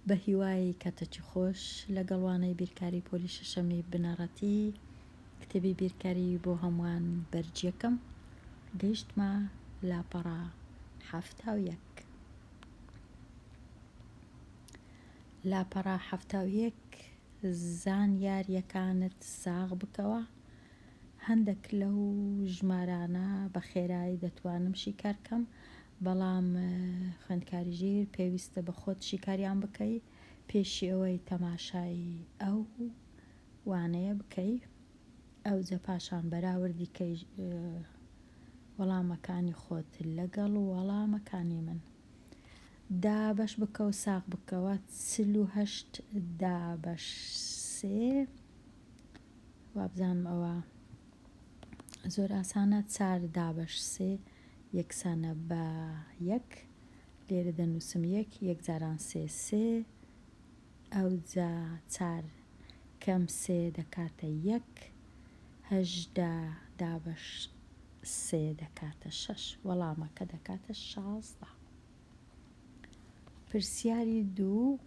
بە هیوای کاتەکی خۆش لەگەڵوانەی بیرکاری پۆلی شەشەمی بنەڕەتی کتێبی بیرکاری بۆ هەمووان بەرجیەکەم گەیشتمە لاپەڕە 71 لاپەڕە 71 زان یاریەکانت ساغ بکەوە. هەندێک لەو ژمارانە بە خێرایی دەتوانم شیکارکەم، بەڵام خوێندکاریژیر پێویستە بە خۆت شیکاریان بکەی پێشی ئەوەی تەماشای ئەو وانەیە بکەی. ئەوجە پاشان بەراوردیکەی وەڵامەکانی خۆت لەگەڵ وەڵامەکانی من دابەش بکە و ساغ بکەوە. 48 دابەش 3 وابزانم ئەوە زۆر ئاسانە. 4 دابەش 3 یەکسانە بە 1 لێرە دەنووسم 1 جاران 3 ئەوجا 4 کەم 3 دەکاتە 1 18 دابەش 3 دەکاتە 6 وەڵامەکە دەکاتە 16. پرسیاری 2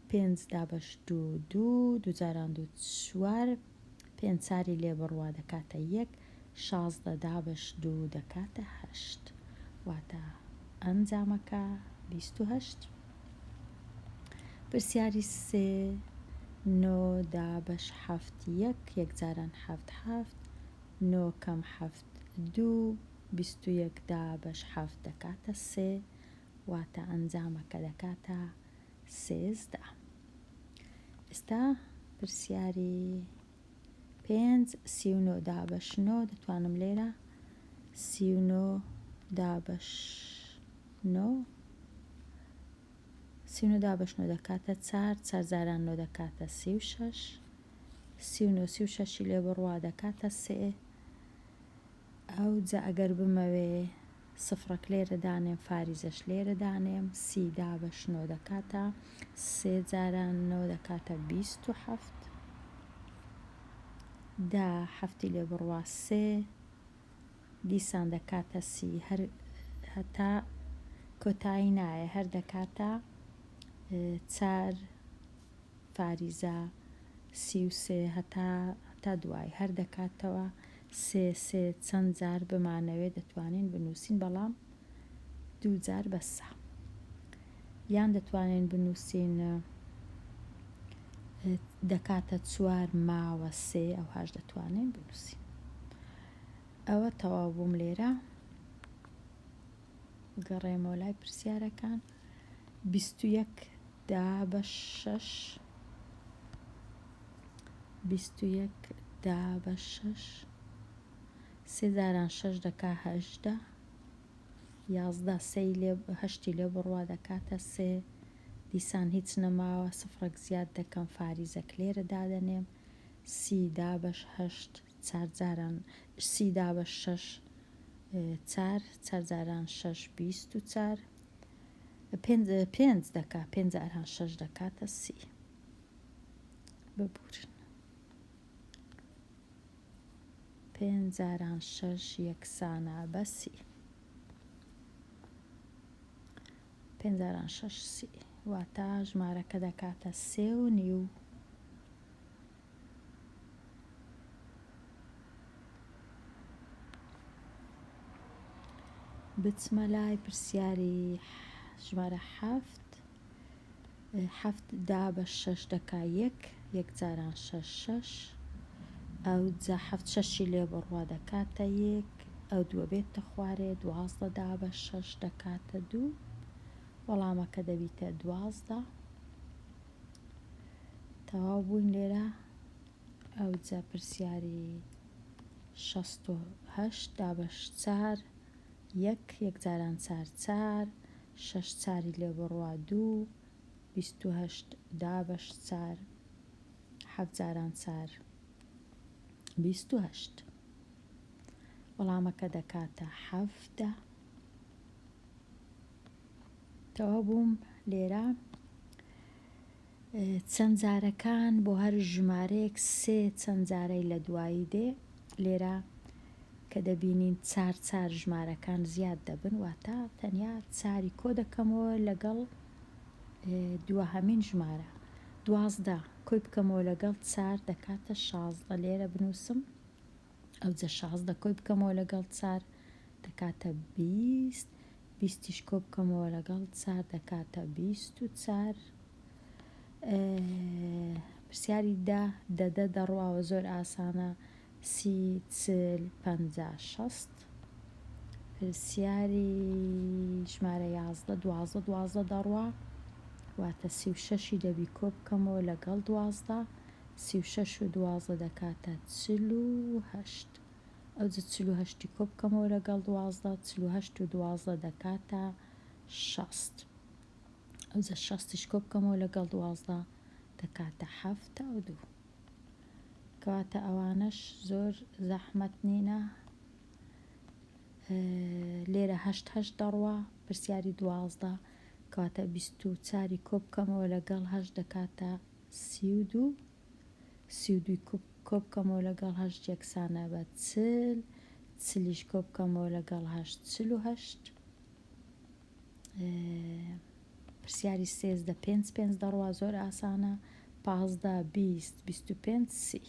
5 دابەش 2 2 جاران 2 4 5 4 لێ بڕوا دەکاتە 1 16 دابەش 2 دەکاتە 8 واتە ئەنجامەکە 28. پرسیاری 3 9 دابەش 7 1 جاران 7 7 9 کەم 7 2 21 دابەش 7 دەکاتە 3 واتە ئەنجامەکە دەکاتە 13. ئێستا پرسیاری 5 39 دابەش 9 دەتوانم لێرە 39 دابەش 9 39 دابەش 9 دەکاتە 4 4 جاران 9 دەکاتە 36 39 36 لێ بڕوا دەکاتە 3 ئەوجا ئەگەر بمەوێ سفرەک لێرە دانێم فاریزەش لێرە دانێم 30 دابەش 9 دەکاتە 3 جاران 9 دەکاتە 27 دا هەفتی لێ بڕوا 3 دیسان دەکاتە 30 هەر هەتا کۆتایی نایە هەر دەکاتە 4 فاریزە 33 هەتا دوای هەر دەکاتەوە 3 چەند جار بمانەوێ دەتوانین بنووسین، بەڵام 2 جار بەسە. یان دەتوانین بنووسین دەکاتە 4 ماوە 3 ئەوهاش دەتوانین بنووسین. ئەوە تەواو بووم لێرە. گەڕێمەوە لای پرسیارەکان. 21 دابەش 6 21 دابەش 6 3 جاران 6 دەکا 18 11 هەشتی لێ بڕوا دەکاتە 3 دیسان هیچ نەماوە سفرەک زیاد دەکەم فاریزەک لێرە دادەنێم 30 دابەش 8 4 جاران 30 دابەش 6 4 4 جاران 6 24 5 دەکا 5 جاران 6 دەکاتە 30 ببورن 5 جاران 6 یەکسانە بە 30 5 جاران 6 30 واتە ژمارەکە دەکاتە 3.5. بچمە لای پرسیاری ژمارە 7 دابەش 6 دەکا 1 جاران 6 ئەوجا 7 6 لێ بڕوا دەکاتە 1 ئەو دووە بێتە خوارێ 12 دابەش 6 دەکاتە 2 وەڵامەکە دەبیتە 12. تەواو بووین لێرە. ئەوجا پرسیاری 68 دابەش 4 1 جاران 4 6 4 لێ بڕوا 2 28 دابەش 4 7 جاران 4 28 وەڵامەکە دەکاتە 17. تەواو بووم لێرە. چەند جارەکان بۆ هەر ژمارەیەک 3 چەند جارەی لە دوایی دێ. لێرە کە دەبینین 4 ژمارەکان زیاد دەبن واتە تەنیا 4 کۆ دەکەمەوە لەگەڵ دووەهەمین ژمارە 12 کۆی بکەمەوە لەگەڵ 4 دەکاتە 16 لێرە بنووسم ئەوجە 16 کۆی بکەمەوە لەگەڵ 4 دەکاتە 20 بیستیش کۆ بکەمەوە لەگەڵ 4 دەکاتە 24 پرسیاری دەدە دەڕواوە زۆر ئاسانە 30 40 50 60 پرسیاری ژمارە 11 12 دەڕوا واتە 36 دەبی کۆ بکەمەوە لەگەڵ 12 36 و 12 دەکاتە 48 ئەوجە 48 کۆ بکەمەوە لەگەڵ 12 48 و 12 دەکاتە 60 ئەوجە 60 کۆ بکەمەوە لەگەڵ 12 دەکاتە 72 کەواتە ئەوانەش زۆر زەحمەت نینە لێرە 8 دەڕوا پرسیاری 12 کەواتە 24 کۆ بکەمەوە لەگەڵ 8 دەکاتە 32 32 کۆ بکەمەوە لەگەڵ 8 یەکسانە بە 40 40 کۆ بکەمەوە لەگەڵ 8 48 پرسیاری 13 5 دەڕوا زۆر ئاسانە 15 20 25 30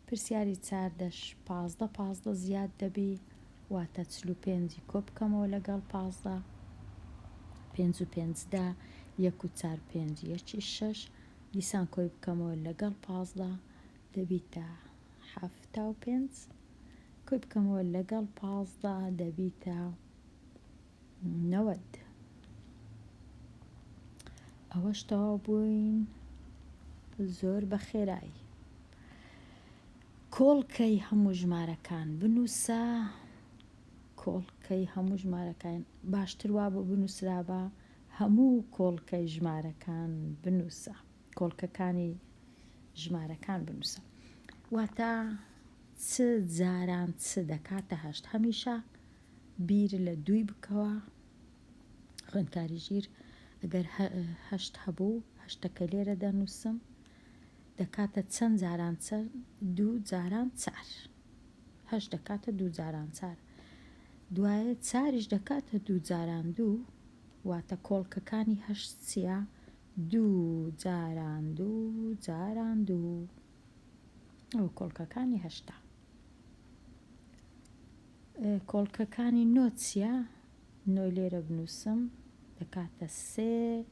پرسیاری 14 15 زیاد دەبی واتە 45 کۆ بکەمەوە لەگەڵ 15 5 و 15 1 و 4 5 یەکی 6 دیسان کۆی بکەمەوە لەگەڵ 15 دەبیتە 75 کۆی بکەمەوە لەگەڵ 15 دەبیتە 90 ئەوەش تەواو بووین زۆر بە خێرایی کۆڵکەی هەموو ژمارەکان بنووسە کۆڵکەی هەموو ژمارەکان باشتر وا بۆ بنووسرابە هەموو کۆڵکەی ژمارەکان بنووسە کۆڵکەکانی ژمارەکان بنووسە واتە چ جاران چ دەکاتە 8 هەمیشە بیر لە 2 بکەوە خوێندکاری ژیر ئەگەر 8 هەبوو 8ەکە لێرە دەنووسم دەکاتە چەند جاران چە 2 جاران 4 8 دەکاتە 2 جاران 4 دوایە 4ش دەکاتە 2 جاران 2 واتە کۆڵکەکانی 8 چییە 2 جاران 2 جاران 2 ئەو کۆڵکەکانی 8 کۆڵکەکانی 9 چییە 9 لێرە بنووسم دەکاتە 3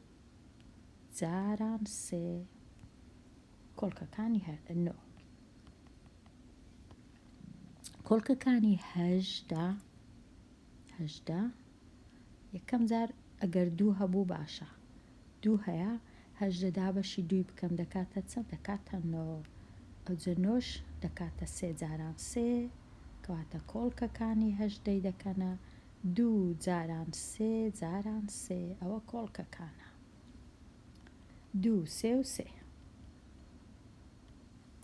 جاران 3 کۆڵکەکانی 9 کۆڵکەکانی 18 یەکەم جار ئەگەر 2 هەبوو باشە 2 هەیە 18 دابەشی 2 بکەم دەکاتە چەند دەکاتە 9 ئەوجە 9 دەکاتە 3 جاران 3 کەواتە کۆڵکەکانی 18 دەکەنە 2 جاران 3 جاران 3 ئەوە کۆڵکەکانە 2 3 و 3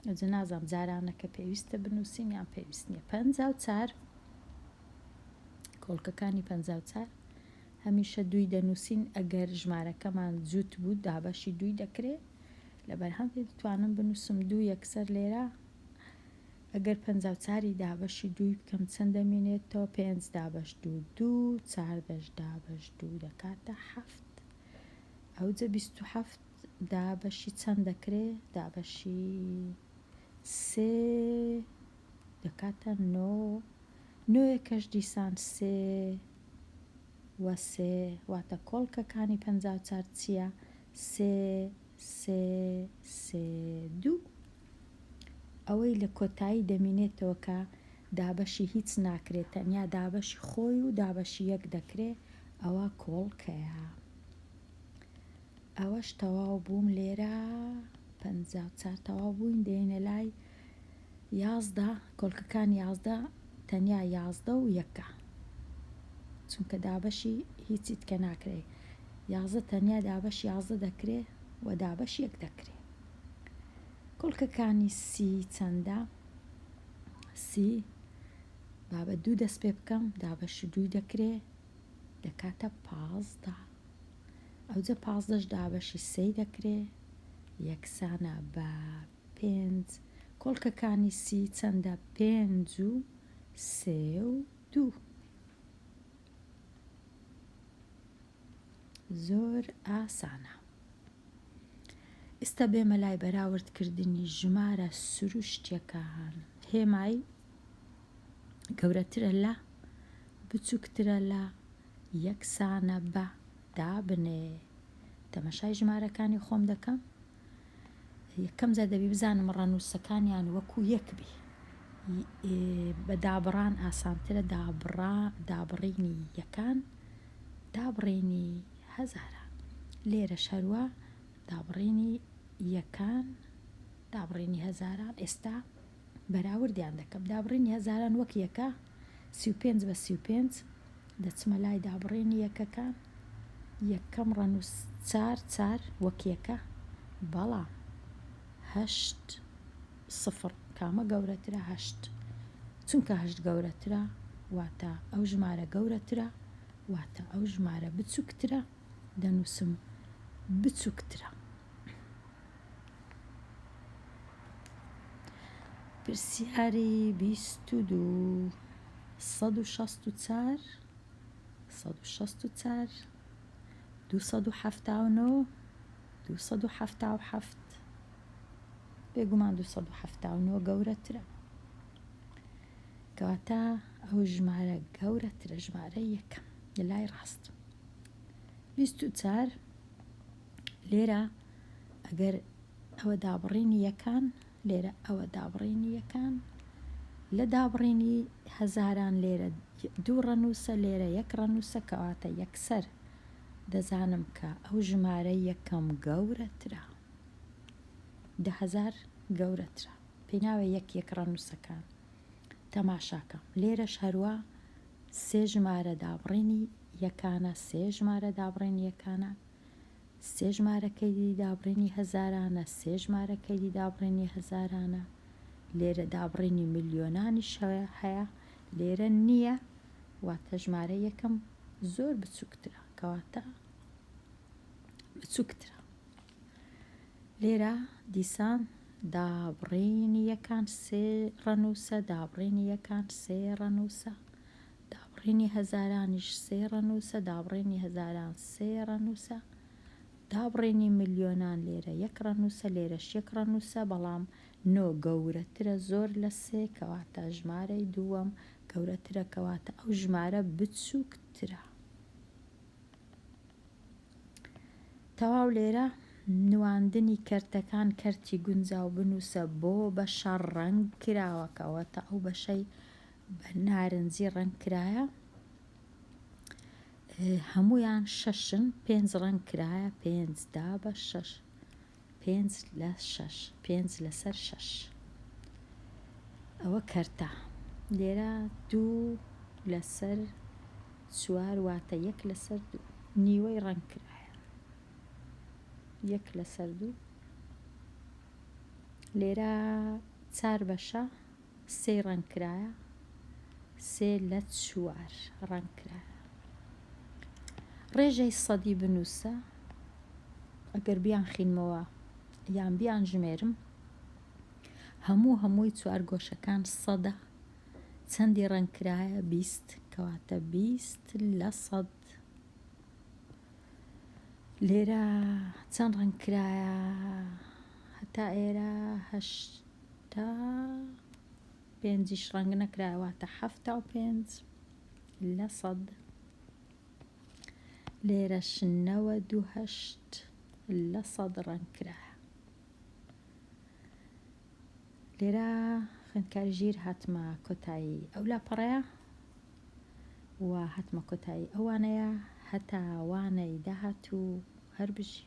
ئەوجە نازانم جارانەکە پێویستە بنووسیم یان پێویست نییە 54 کۆڵکەکانی 54 هەمیشە 2 دەنووسین ئەگەر ژمارەکەمان جووت بوو دابەشی 2 دەکرێت لەبەر هەندێک دەتوانم بنووسم 2 یەکسەر لێرە ئەگەر 54 دابەشی 2 بکەم چەند دەمێنێتەوە 5 دابەش 2 2 4 دابەش 2 دەکاتە 7 ئەوجە 27 دابەشی چەند دەکرێت دابەشی 3 دەکاتە 9 9ەکەش دیسان 3 و 3 واتە کۆڵکەکانی 54 چییە 3 3 3 2 ئەوەی لە کۆتایی دەمینێتەوە کە دابەشی هیچ ناکرێت تەنیا دابەشی خۆی و دابەشی یەک دەکرێت ئەوە کۆڵکەیە ئەوەش تەواو بووم لێرە 54 تەواو بووین دێنە لای 11 کۆڵکەکان 11 تەنیا 11 و یەکە چونکە دابەشی هیچی تکە ناکرێت 11 تەنیا دابەش 11 دەکرێت و دابەش یەک دەکرێت کۆڵکەکانی سی چەندە سی با بە 2 دەست پێ بکەم دابەشی 2 دەکرێت دەکاتە 15 ئەوجە 15ش دابەشی 3 دەکرێت یەکسانە بە 5 کۆڵکەکانی سی چەندە 5 و 3 و 2 زۆر ئاسانە. ئێستا بێمە لای بەراوردکردنی ژمارە سروشتیەکان. هێمای گەورەترە لە بچووکترە لە یەکسانە بە دابنێ. تەمەشای ژمارەکانی خۆم دەکەم. یەکەم جا دەبی بزانم ڕەنووسەکانیان وەکو یەکبی. بە دابڕان ئاسانترە دابڕینی یەکان دابڕینی هەزاران. لێرە شەروە دابڕینی یەکان دابڕینی هەزاران. ئێستا بەراوردیان دەکەم. دابڕینی هەزاران وەک یەکە 35 بە 35 دەچمە لای دابڕینی یەکەکان. یەکەم ڕەنووس 4 وەک یەکە. بەڵام 8 سفر کامە گەورەترە؟ 8. چونکە 8 گەورەترە واتە ئەو ژمارە گەورەترە، واتە ئەو ژمارە بچووکترە. دەنووسم بچووکترە. پرسیاری 22 164 164 279 277 بێگومان 279 گەورەترە. کەواتە ئەو ژمارە گەورەترە، ژمارە یەکەم لە لای ڕاست. 24 لێرە ئەگەر ئەوە دابڕینی یەکان، لێرە ئەوە دابڕینی یەکان، لە دابڕینی هەزاران لێرە 2 ڕەنووسە، لێرە 1 ڕەنووسە، کەواتە یەکسەر دەزانم کە ئەو ژمارە یەکەم گەورەترە. 10,000 گەورەترە. پێی ناوێ یەک ڕەنووسەکان. تەماشاکەم لێرەش هەروە 3 ژمارە دابڕینی یەکانە، 3 ژمارە دابڕینی یەکانە، 3 ژمارەکەی دابڕینی هەزارانە، 3 ژمارەکەی دابڕینی هەزارانە. لێرە دابڕینی ملیۆنانیش هەیە، لێرە نییە، واتە ژمارە یەکەم زۆر بچووکترە، کەواتە بچووکترە. لێرە دیسان دابڕینی یەکان 3 ڕەنووسە، دابڕینی یەکان 3 ڕەنووسە، دابڕینی هەزارانیش 3 ڕەنووسە، دابڕینی هەزاران 3 ڕەنووسە، دابڕینی ملیۆنان لێرە 1 ڕەنووسە، لێرەش 1 ڕەنووسە، بەڵام 9 گەورەترە زۆر لە 3، کەواتە ژمارەی دووەم گەورەترە، کەواتە ئەو ژمارە بچووکترە. تەواو لێرە نواندنی کەرتەکان کەرتی گونجاو بنووسە بۆ بەشە ڕەنگ کراوە، کەواتە ئەو بەشەی بە نارنجی ڕەنگ کرایە هەمویان 6-ن، 5 ڕەنگ کرایە، 5 دا بە 6، 5 لە 6، 5 لەسەر 6. ئەوە کەرتە. لێرە 2 لەسەر 4 واتە 1 لەسەر 2 نیوەی ڕەنگ کرایە، 1 لەسەر 2. لێرە 4 بەشە 3 ڕەنگ کرایە، 3 لە 4 ڕەنگ کرایە. ڕێژەی سەدی بنووسە. ئەگەر بیان خینمەوە یان بیان ژمێرم، هەمووی 4 گۆشەکان سەدە. چەندی ڕەنگ کرایە؟ 20، کەواتە 20 لە 100. لێرە چەند ڕەنگ کرایە؟ هەتا ئێرە 8 5 ڕەنگ نەکرایە، واتە 75 لە 100. لێرەش 98 لە 100 ڕەنگ کرایە. لێرە خوێندکاری ژیر هاتمە کۆتایی ئەو لاپەڕەیە و هاتمە کۆتایی ئەوانەیە هەتا وانەی داهات و هەر بژی.